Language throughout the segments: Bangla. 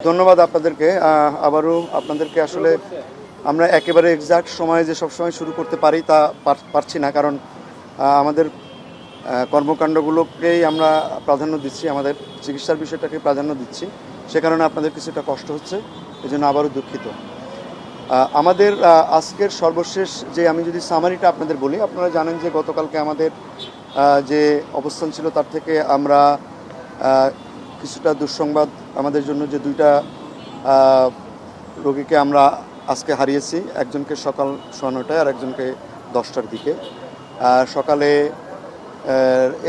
ধন্যবাদ আপনাদেরকে। আবারও আপনাদেরকে আসলে আমরা একেবারে এক্সাক্ট সময়ে যে সবসময় শুরু করতে পারি তা পারছি না, কারণ আমাদের কর্মকাণ্ডগুলোকেই আমরা প্রাধান্য দিচ্ছি, আমাদের চিকিৎসার বিষয়টাকে প্রাধান্য দিচ্ছি, সে কারণে আপনাদের কিছুটা কষ্ট হচ্ছে, এই জন্য আবারও দুঃখিত। আমাদের আজকের সর্বশেষ যে আমি যদি সামারিটা আপনাদের বলি, আপনারা জানেন যে গতকালকে আমাদের যে অবস্থান ছিল তার থেকে আমরা কিছুটা দুঃসংবাদ আমাদের জন্য, যে দুইটা রোগীকে আমরা আজকে হারিয়েছি, একজনকে সকাল 9:30 আর একজনকে 10টার দিকে সকালে।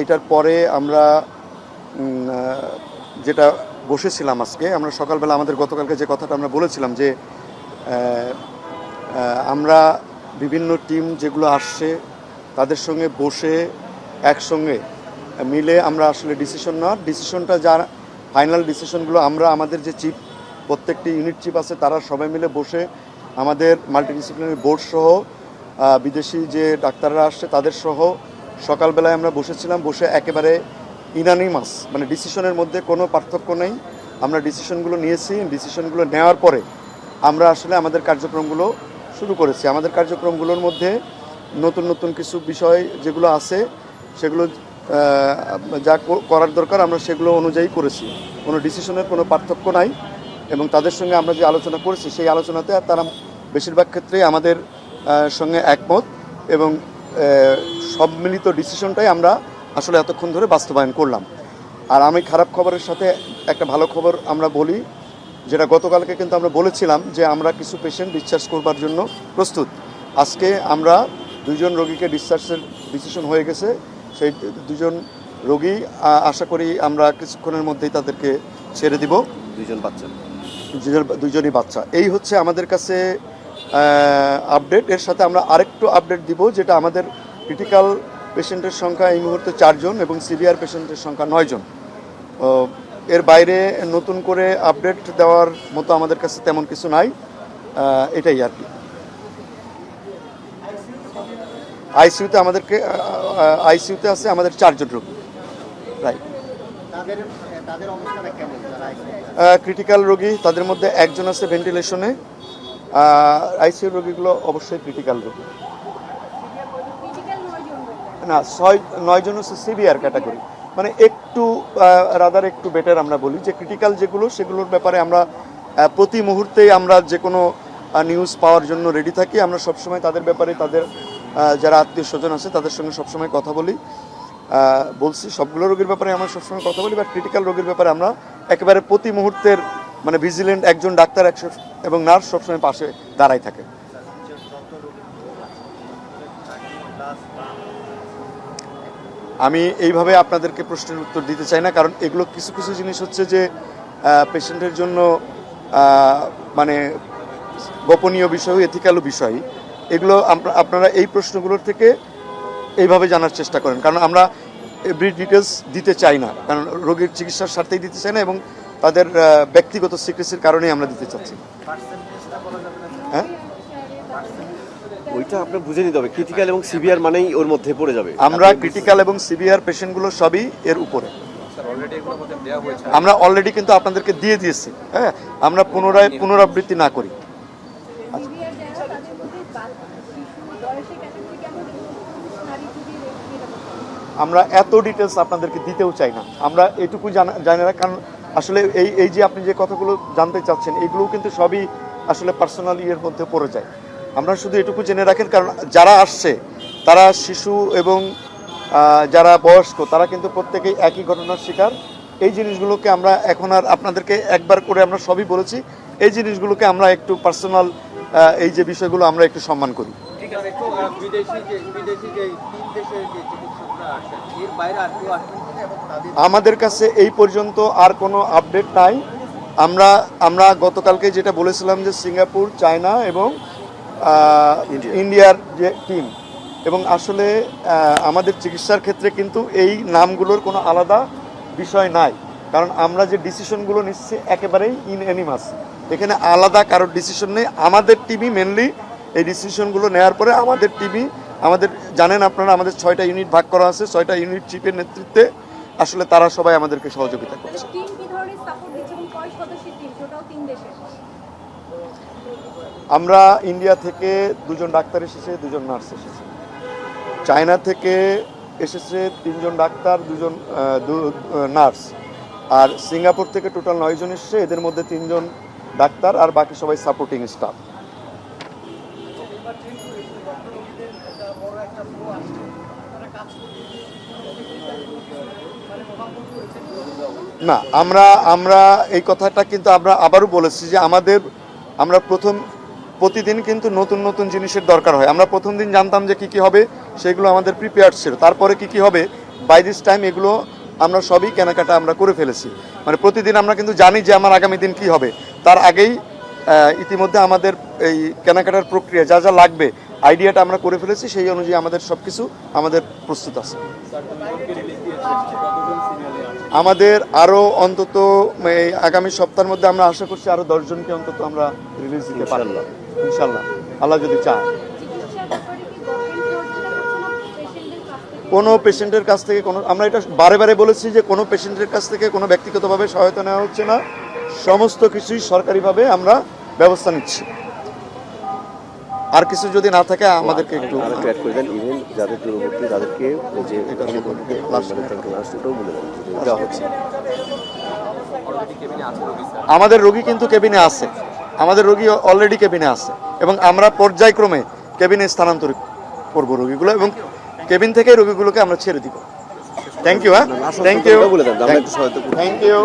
এটার পরে আমরা যেটা বসেছিলাম আজকে, আমরা সকালবেলা আমাদের গতকালকে যে কথাটা আমরা বলেছিলাম যে আমরা বিভিন্ন টিম যেগুলো আসছে তাদের সঙ্গে বসে একসঙ্গে মিলে আমরা আসলে ডিসিশনটা যার ফাইনাল ডিসিশনগুলো আমরা আমাদের যে চিফ, প্রত্যেকটি ইউনিট চিফ আছে, তারা সবাই মিলে বসে আমাদের মাল্টিডিসিপ্লিনারি বোর্ড সহ বিদেশি যে ডাক্তাররা আসছে তাদের সহ সকালবেলায় আমরা বসেছিলাম, বসে একেবারে ইনানিমাস, মানে ডিসিশনের মধ্যে কোনো পার্থক্য নেই, আমরা ডিসিশনগুলো নিয়েছি। ডিসিশনগুলো নেওয়ার পরে আমরা আসলে আমাদের কার্যক্রমগুলো শুরু করেছি। আমাদের কার্যক্রমগুলোর মধ্যে নতুন নতুন কিছু বিষয় যেগুলো আছে সেগুলো যা করার দরকার আমরা সেগুলো অনুযায়ী করেছি, কোনো ডিসিশনের কোনো পার্থক্য নাই। এবং তাদের সঙ্গে আমরা যে আলোচনা করেছি সেই আলোচনাতে তারা বেশিরভাগ ক্ষেত্রেই আমাদের সঙ্গে একমত, এবং সম্মিলিত ডিসিশনটাই আমরা আসলে এতক্ষণ ধরে বাস্তবায়ন করলাম। আর আমি খারাপ খবরের সাথে একটা ভালো খবর আমরা বলি, যেটা গতকালকে কিন্তু আমরা বলেছিলাম যে আমরা কিছু পেশেন্ট ডিসচার্জ করবার জন্য প্রস্তুত। আজকে আমরা 2জন রোগীকে ডিসচার্জের ডিসিশন হয়ে গেছে। সেই 2জন রোগী আশা করি আমরা কিছুক্ষণের মধ্যেই তাদেরকে ছেড়ে দিব। 2জনই বাচ্চা। এই হচ্ছে আমাদের কাছে আপডেট। এর সাথে আমরা আরেকটু আপডেট দিব, যেটা আমাদের ক্রিটিক্যাল পেশেন্টের সংখ্যা এই মুহূর্তে 4 জন এবং সিভিয়ার পেশেন্টের সংখ্যা 9 জন। এর বাইরে নতুন করে আপডেট দেওয়ার মতো আমাদের কাছে তেমন কিছু নাই, এটাই আর কি। আইসিইউতে আছে আমাদের 4 জন রোগী। রাইট, ক্রিটিক্যাল রোগী, তাদের মধ্যে একজন আছে ভেন্টিলেশনে। আইসিইউ রোগীগুলো অবশ্যই ক্রিটিক্যাল রোগী না। 9 জন হচ্ছে সিভিয়ার ক্যাটাগরি, মানে একটু একটু বেটার। আমরা বলি যে ক্রিটিক্যাল যেগুলো, সেগুলোর ব্যাপারে আমরা প্রতি মুহূর্তেই আমরা যে কোনো নিউজ পাওয়ার জন্য রেডি থাকি। আমরা সবসময় তাদের ব্যাপারে, তাদের যারা আত্মীয় স্বজন আছে তাদের সঙ্গে সবসময় কথা বলছি। সবগুলো রোগীর ব্যাপারে আমরা সবসময় কথা বলি, বাট ক্রিটিক্যাল রোগীর ব্যাপারে আমরা একেবারে প্রতি মুহূর্তের মানে ভিজিলেন্ট একজন ডাক্তার এবং নার্স সবসময় পাশে দাঁড়াই থাকে। আমি এইভাবে আপনাদেরকে প্রশ্নের উত্তর দিতে চাই না, কারণ এগুলো কিছু কিছু জিনিস হচ্ছে যে পেশেন্টের জন্য মানে গোপনীয় বিষয়, এথিক্যালও বিষয়। এগুলো আপনারা এই প্রশ্নগুলোর থেকে এইভাবে জানার চেষ্টা করেন, কারণ আমরা এভরি ডিটেলস দিতে চাই না, কারণ রোগীর চিকিৎসার স্বার্থেই দিতে চাই না এবং তাদের ব্যক্তিগত সিক্রেসির কারণেই আমরা দিতে চাচ্ছি। হ্যাঁ, ওইটা আপনার বুঝে নিতে হবে। ক্রিটিক্যাল এবং সিভিয়ার মানেই ওর মধ্যে পড়ে যাবে। আমরা ক্রিটিক্যাল এবং সিভিয়ার পেশেন্টগুলো সবই এর উপরে। আমরা অলরেডি কিন্তু আপনাদেরকে দিয়ে দিয়েছি। হ্যাঁ, আমরা পুনরাবৃত্তি না করি। আমরা এত ডিটেলস আপনাদেরকে দিতেও চাই না, আমরা এটুকু জানি না, কারণ আসলে এই যে আপনি যে কথাগুলো জানতে চাচ্ছেন এগুলোও কিন্তু সবই আসলে পার্সোনাল ইয়ের মধ্যে পড়ে যায়। আমরা শুধু এটুকু জেনে রাখেন, কারণ যারা আসছে তারা শিশু এবং যারা বয়স্ক, তারা কিন্তু প্রত্যেকেই একই ঘটনার শিকার। এই জিনিসগুলোকে আমরা এখন আর আপনাদেরকে একবার করে আমরা সবই বলেছি, এই জিনিসগুলোকে আমরা একটু পার্সোনাল এই যে বিষয়গুলো আমরা একটু সম্মান করি। আমাদের কাছে এই পর্যন্ত আর কোনো আপডেট নাই। আমরা গতকালকে যেটা বলেছিলাম যে সিঙ্গাপুর, চায়না এবং ইন্ডিয়ার যে টিম, এবং আসলে আমাদের চিকিৎসার ক্ষেত্রে কিন্তু এই নামগুলোর কোনো আলাদা বিষয় নাই, কারণ আমরা যে ডিসিশনগুলো নিচ্ছি একেবারেই ইনএনিমাস, এখানে আলাদা কারোর ডিসিশন নেই। আমাদের টিমই মেনলি এই ডিসিশনগুলো নেওয়ার পরে আমাদের জানেন আপনারা, আমাদের 6টা ইউনিট ভাগ করা আছে, 6টা ইউনিট চিফের নেতৃত্বে আসলে তারা সবাই আমাদেরকে সহযোগিতা করছে। তিন দেশের? আমরা ইন্ডিয়া থেকে 2 জন ডাক্তার এসেছে, 2 জন নার্স এসেছে। চায়না থেকে এসেছে 3 জন ডাক্তার, 2 জন নার্স। আর সিঙ্গাপুর থেকে টোটাল 9 জন এসেছে, এদের মধ্যে 3 জন ডাক্তার আর বাকি সবাই সাপোর্টিং স্টাফ। না, আমরা এই কথাটা কিন্তু আমরা আবারও বলেছি যে আমরা প্রতিদিন কিন্তু নতুন নতুন জিনিসের দরকার হয়। আমরা প্রথম দিন জানতাম যে কি হবে, সেগুলো আমাদের প্রিপেয়ার্ড ছিল। তারপরে কি হবে, বাই দিস টাইম এগুলো আমরা সবই কেনাকাটা আমরা করে ফেলেছি। মানে প্রতিদিন আমরা কিন্তু জানি যে আমার আগামী দিন কি হবে, তার আগেই ইতিমধ্যে আমাদের এই কেনাকাটার প্রক্রিয়া যা যা লাগবে আইডিয়াটা আমরা করে ফেলেছি। সেই অনুযায়ী আমাদের সব কিছু আমাদের প্রস্তুত আছে। আমাদের আরও অন্তত এই আগামী সপ্তাহের মধ্যে আমরা আশা করছি আরও 10 জনকে অন্তত আমরা রিলিজ দিতে পারব ইনশাল্লাহ, আল্লাহ যদি চায়। চিকিৎসার ব্যাপারে কি গভর্নমেন্ট সহযোগিতা করছে না পেশেন্টদের কাছ থেকে? কোনো পেশেন্টের কাছ থেকে আমরা এটা বারে বারে বলেছি যে কোনো পেশেন্টের কাছ থেকে কোনো ব্যক্তিগতভাবে সহায়তা নেওয়া হচ্ছে না, সমস্ত কিছুই সরকারিভাবে আমরা ব্যবস্থা নিচ্ছি। আর কিছু যদি না থাকে আমাদেরকে একটু আরেকটু অ্যাড করে দেন, ইভেন যাদের দূরবর্তী তাদেরকে ওই যে লাস্টটাও বলে দেন দেওয়া হচ্ছে। আমাদের রোগী কিন্তু কেবিনে আছে, আমাদের রোগী অলরেডি কেবিনে আছে এবং আমরা পর্যায়ক্রমে কেবিনে স্থানান্তর করব রোগীগুলো এবং কেবিন থেকে রোগীগুলোকে আমরা ছেড়ে দিব। Thank you. হ্যাঁ, থ্যাংক ইউ, বলে দেন আমরা একটু সহায়তা করব। Thank you.